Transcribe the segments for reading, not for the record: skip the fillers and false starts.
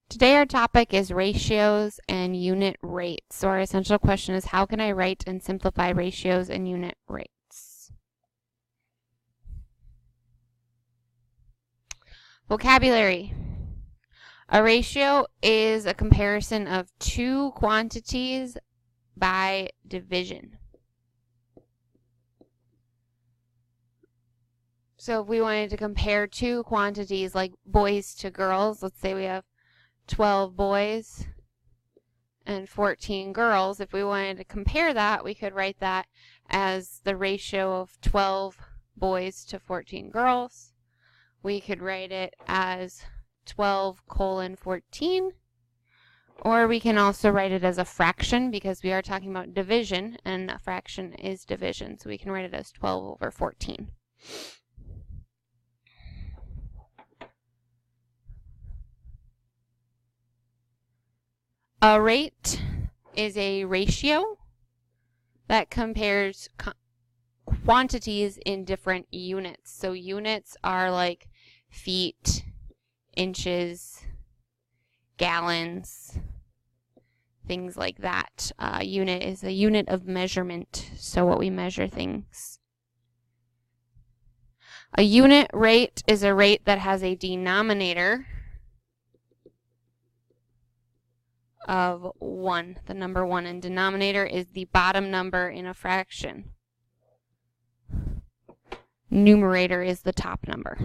Today our topic is ratios and unit rates. So our essential question is, how can I write and simplify ratios and unit rates? Vocabulary. A ratio is a comparison of two quantities by division. So if we wanted to compare two quantities like boys to girls, let's say we have 12 boys and 14 girls. If we wanted to compare that, we could write that as the ratio of 12 boys to 14 girls. We could write it as 12:14, or we can also write it as a fraction because we are talking about division, and a fraction is division. So we can write it as 12/14. A rate is a ratio that compares quantities in different units. So units are like feet, inches, gallons, things like that. Unit is a unit of measurement, so what we measure things. A unit rate is a rate that has a denominator of 1, the number 1, and denominator is the bottom number in a fraction. Numerator is the top number.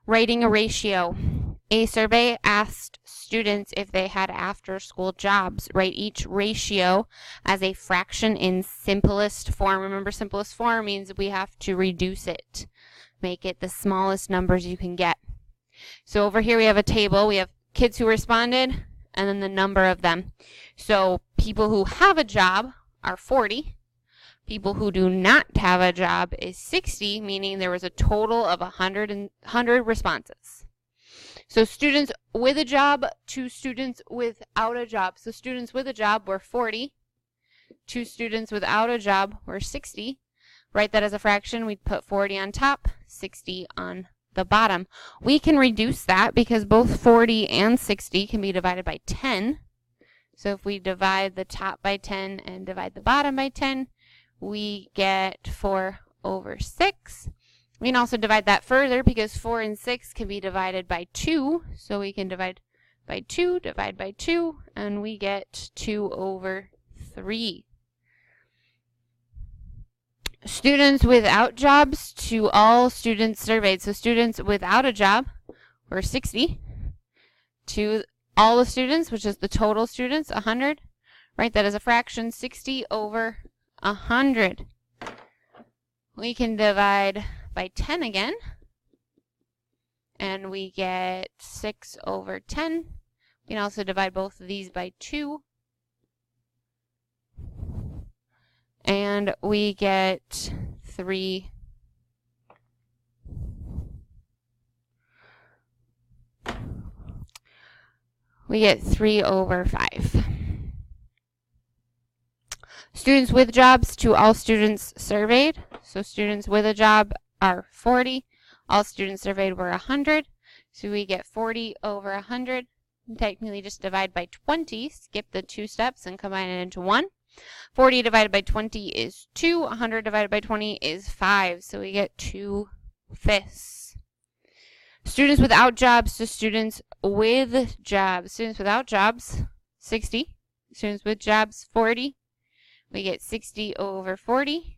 Writing a ratio. A survey asked students if they had after-school jobs. Write each ratio as a fraction in simplest form. Remember, simplest form means we have to reduce it. Make it the smallest numbers you can get. So over here we have a table. We have kids who responded and then the number of them. So people who have a job are 40. People who do not have a job is 60, meaning there was a total of 100 responses. So students with a job to students without a job. So students with a job were 40. Two students without a job were 60. Write that as a fraction. We'd put 40 on top, 60 on the bottom. We can reduce that because both 40 and 60 can be divided by 10. So if we divide the top by 10 and divide the bottom by 10, we get 4/6. We can also divide that further because 4 and 6 can be divided by 2. So we can divide by 2, divide by 2, and we get 2/3. Students without jobs to all students surveyed. So students without a job were 60. To all the students, which is the total students, 100. Write that as a fraction, 60/100. We can divide by 10 again. And we get 6/10. We can also divide both of these by 2. And we get 3. We get 3/5. Students with jobs to all students surveyed. So students with a job are 40. All students surveyed were 100. So we get 40/100. Technically just divide by 20. Skip the 2 steps and combine it into 1. 40 divided by 20 is 2. 100 divided by 20 is 5. So we get 2/5. Students without jobs to students with jobs. Students without jobs, 60. Students with jobs, 40. We get 60/40,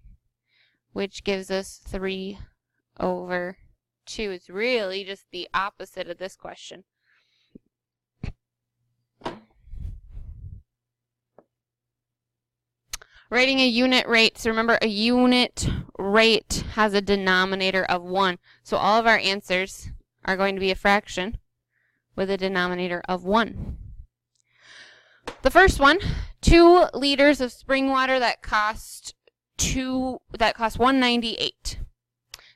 which gives us 3/2. It's really just the opposite of this question. Writing a unit rate. So remember, a unit rate has a denominator of 1. So all of our answers are going to be a fraction with a denominator of 1. The first one, 2 liters of spring water that cost $1.98.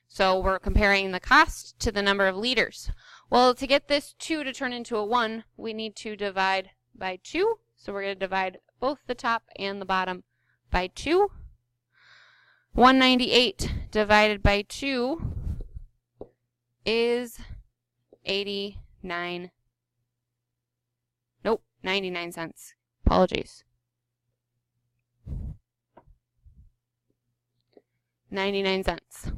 So we're comparing the cost to the number of liters. Well, to get this 2 to turn into a 1, we need to divide by 2. So we're going to divide both the top and the bottom by 2. 198 divided by 2 is 99 cents. Apologies. 99 cents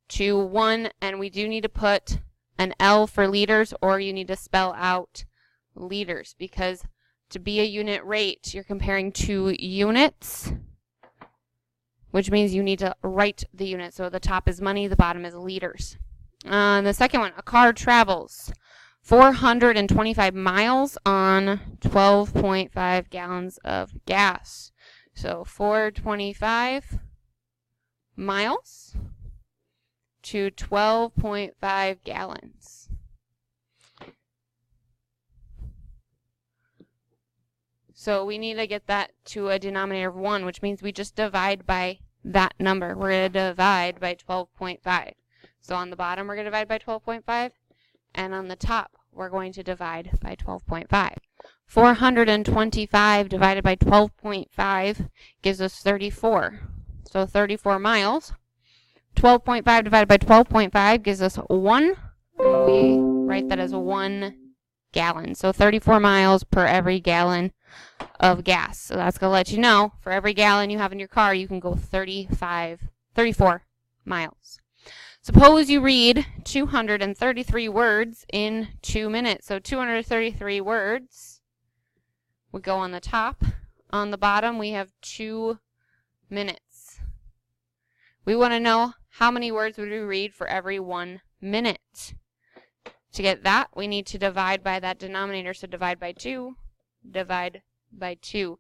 to 1, and we do need to put an L for liters, or you need to spell out liters, because to be a unit rate, you're comparing 2 units, which means you need to write the unit. So the top is money, the bottom is liters. The second one, a car travels 425 miles on 12.5 gallons of gas. So 425 miles to 12.5 gallons. So we need to get that to a denominator of 1, which means we just divide by that number. We're going to divide by 12.5. So on the bottom, we're going to divide by 12.5. And on the top, we're going to divide by 12.5. 425 divided by 12.5 gives us 34. So 34 miles. 12.5 divided by 12.5 gives us 1. And we write that as 1 gallon. So 34 miles per every gallon of gas. So that's going to let you know, for every gallon you have in your car, you can go 34 miles. Suppose you read 233 words in 2 minutes. So 233 words would go on the top. On the bottom, we have 2 minutes. We want to know how many words would we read for every 1 minute. To get that, we need to divide by that denominator. So divide by 2, divide by 2.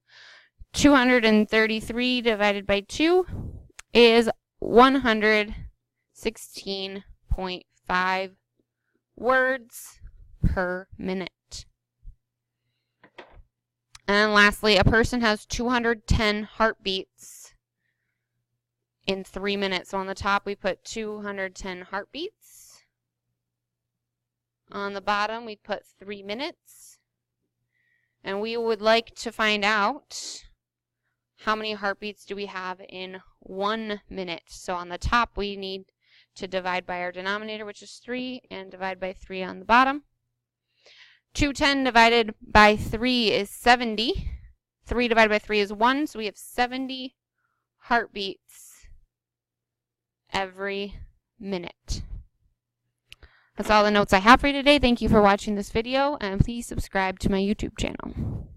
233 divided by 2 is 116.5 words per minute. And lastly, a person has 210 heartbeats in 3 minutes. So on the top, we put 210 heartbeats. On the bottom, we put 3 minutes. And we would like to find out how many heartbeats do we have in 1 minute. So on the top, we need to divide by our denominator, which is 3, and divide by 3 on the bottom. 210 divided by 3 is 70. 3 divided by 3 is 1, so we have 70 heartbeats every minute. That's all the notes I have for you today. Thank you for watching this video, and please subscribe to my YouTube channel.